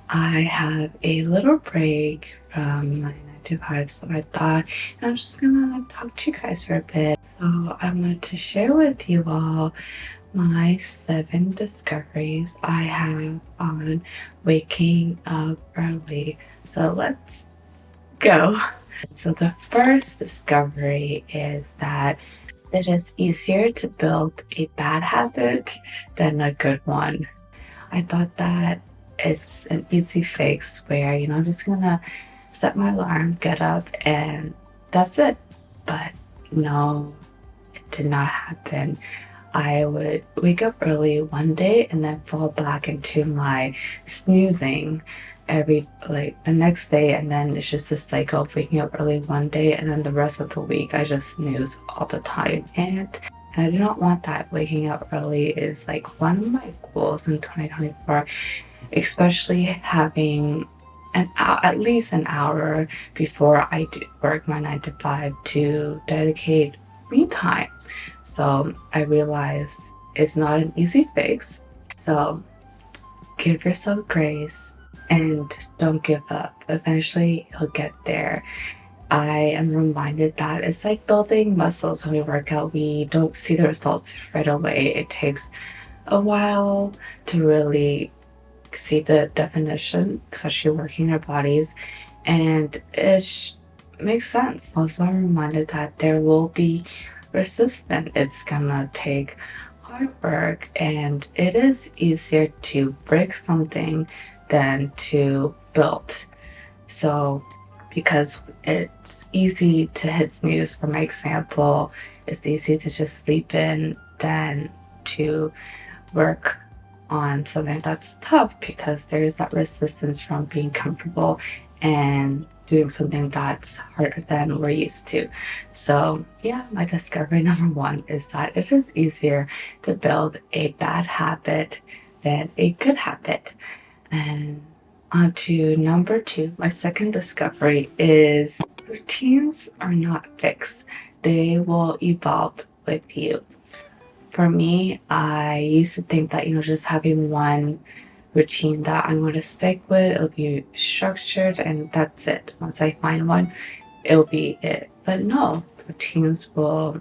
I have a little break from my 9 to 5, so I thought I'm just gonna talk to you guys for a bit. So I wanted to share with you all my 7 discoveries I have on waking up early. So let's go. So the first discovery is that it is easier to build a bad habit than a good one. I thought that it's an easy fix where, I'm just gonna set my alarm, get up, and that's it. But no, it did not happen. I would wake up early one day and then fall back into my snoozing every like the next day, and then it's just a cycle of waking up early one day and then the rest of the week I just snooze all the time. And I do not want that. Waking up early is like one of my goals in 2024, especially having at least an hour before I do work my 9 to 5 to dedicate me time. So I realize it's not an easy fix. So give yourself grace and don't give up. Eventually you'll get there. I am reminded that it's like building muscles. When we work out, we don't see the results right away. It takes a while to really see the definition, especially working our bodies, and it makes sense. Also, I'm reminded that there will be resistance. It's gonna take hard work, and it is easier to break something than to build. So, because it's easy to hit snooze, for my example, it's easy to just sleep in than to work on something that's tough, because there's that resistance from being comfortable and doing something that's harder than we're used to. So yeah, my discovery number one is that it is easier to build a bad habit than a good habit. And on to number two, my second discovery is routines are not fixed. They will evolve with you. For me, I used to think that, just having one routine that I'm going to stick with, it'll be structured and that's it. Once I find one, it'll be it. But no, routines will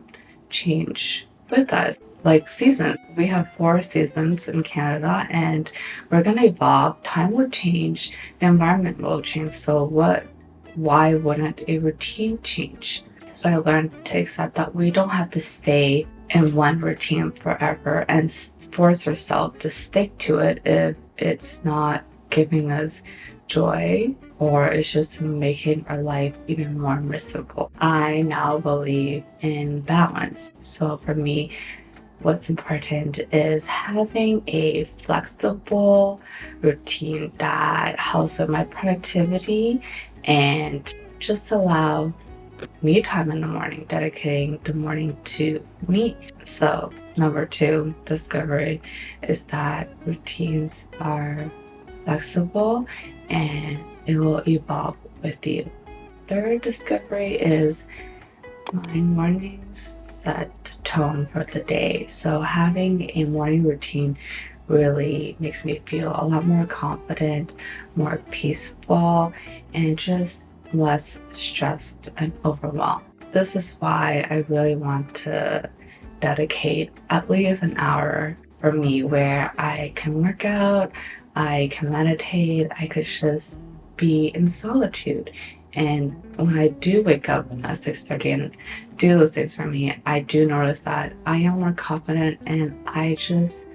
change with us. Like seasons, we have 4 seasons in Canada and we're going to evolve. Time will change, the environment will change. So why wouldn't a routine change? So I learned to accept that we don't have to stay in one routine forever and force ourselves to stick to it if it's not giving us joy or it's just making our life even more miserable. I now believe in balance. So for me, what's important is having a flexible routine that helps with my productivity and just allow me time in the morning, dedicating the morning to me. So number two discovery is that routines are flexible and it will evolve with you. Third discovery is my mornings set the tone for the day. So having a morning routine really makes me feel a lot more confident, more peaceful, and just less stressed and overwhelmed. This is why I really want to dedicate at least an hour for me where I can work out, I can meditate, I could just be in solitude. And when I do wake up at 6:30 and do those things for me, I do notice that I am more confident and I just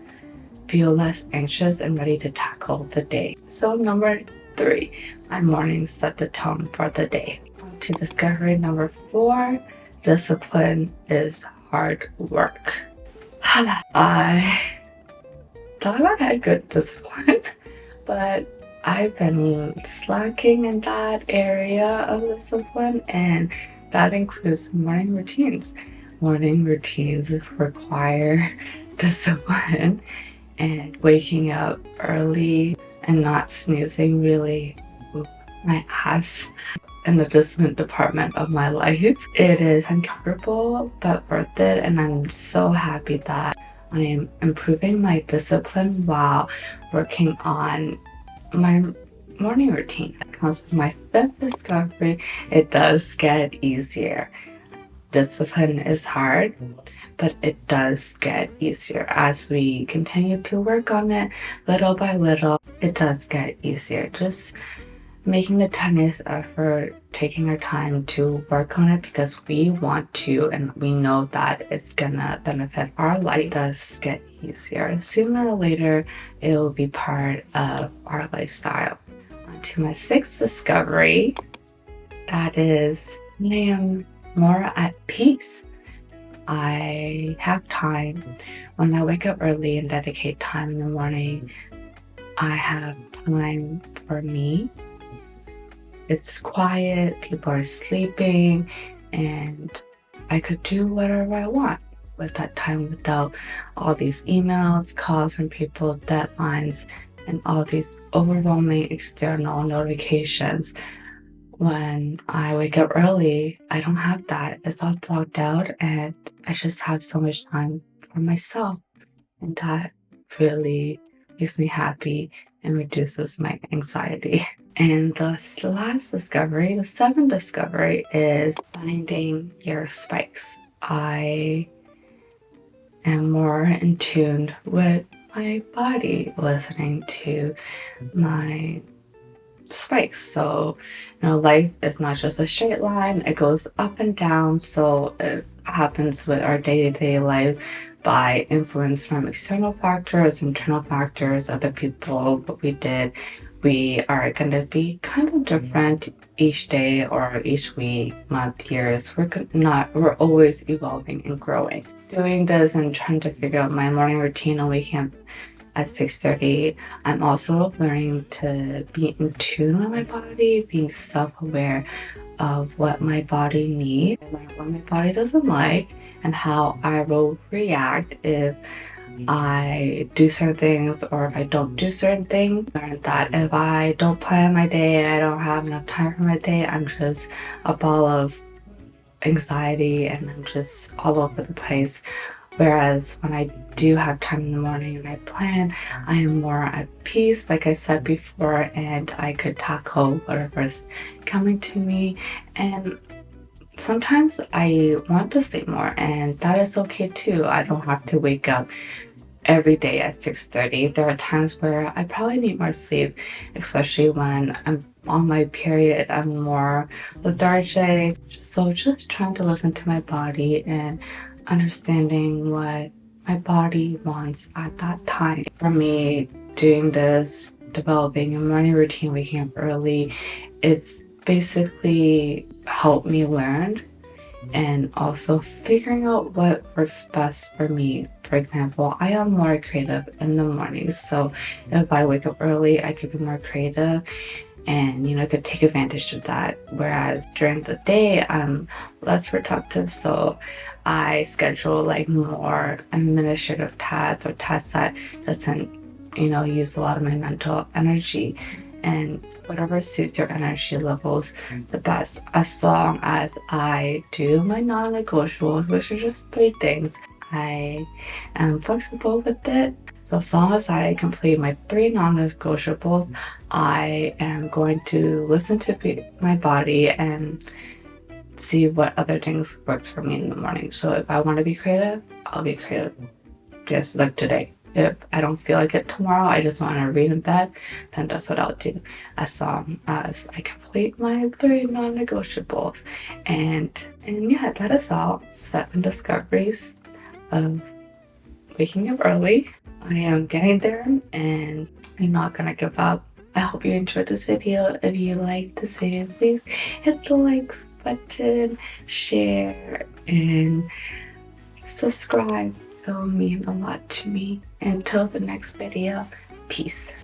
feel less anxious and ready to tackle the day. So number three, my mornings set the tone for the day. On to discovery number four, discipline is hard work. I thought I had good discipline, but I've been slacking in that area of discipline, and that includes morning routines. Morning routines require discipline, and waking up early and not snoozing really whooped my ass in the discipline department of my life. It is uncomfortable but worth it, and I'm so happy that I am improving my discipline while working on my morning routine. That comes with my fifth discovery. It does get easier. Discipline is hard, but it does get easier as we continue to work on it little by little. It does get easier. Just making the tiniest effort, taking our time to work on it because we want to and we know that it's gonna benefit our life, does get easier. Sooner or later, it will be part of our lifestyle. On to my sixth discovery. That is, I am more at peace. I have time. When I wake up early and dedicate time in the morning, I have time for me. It's quiet, people are sleeping, and I could do whatever I want with that time without all these emails, calls from people, deadlines, and all these overwhelming external notifications. When I wake up early, I don't have that. It's all blocked out, and I just have so much time for myself. And that really makes me happy and reduces my anxiety. And the last discovery, the seventh discovery, is finding your spikes. I am more in tune with my body, listening to my spikes. So, life is not just a straight line, it goes up and down. So it happens with our day-to-day life by influence from external factors, internal factors, other people, what we did. We are going to be kind of different each day or each week, month, years. We're always evolving and growing. Doing this and trying to figure out my morning routine on weekend at 6:30, I'm also learning to be in tune with my body, being self-aware of what my body needs, what my body doesn't like, and how I will react if I do certain things or if I don't do certain things. Learned that if I don't plan my day, I don't have enough time for my day, I'm just a ball of anxiety and I'm just all over the place. Whereas when I do have time in the morning and I plan, I am more at peace, like I said before, and I could tackle whatever's coming to me. And sometimes I want to sleep more, and that is okay too. I don't have to wake up every day at 6:30. There are times where I probably need more sleep, especially when I'm on my period. I'm more lethargic. So just trying to listen to my body and understanding what my body wants at that time. For me, doing this, developing a morning routine, waking up early, it's basically helped me learn and also figuring out what works best for me. For example, I am more creative in the morning, so if I wake up early, I could be more creative and I could take advantage of that. Whereas during the day, I'm less productive, so I schedule like more administrative tasks or tasks that doesn't use a lot of my mental energy. And whatever suits your energy levels the best, as long as I do my non-negotiables, which are just 3 things. I am flexible with it. So as long as I complete my 3 non-negotiables, I am going to listen to my body and see what other things works for me in the morning. So if I want to be creative, I'll be creative. Just like today. If I don't feel like it tomorrow, I just want to read in bed, then that's what I'll do, as long as I complete my 3 non-negotiables. And yeah, that is all. 7 discoveries of waking up early. I am getting there and I'm not gonna give up. I hope you enjoyed this video. If you liked this video, please hit the like button, share, and subscribe. It will mean a lot to me. Until the next video, peace.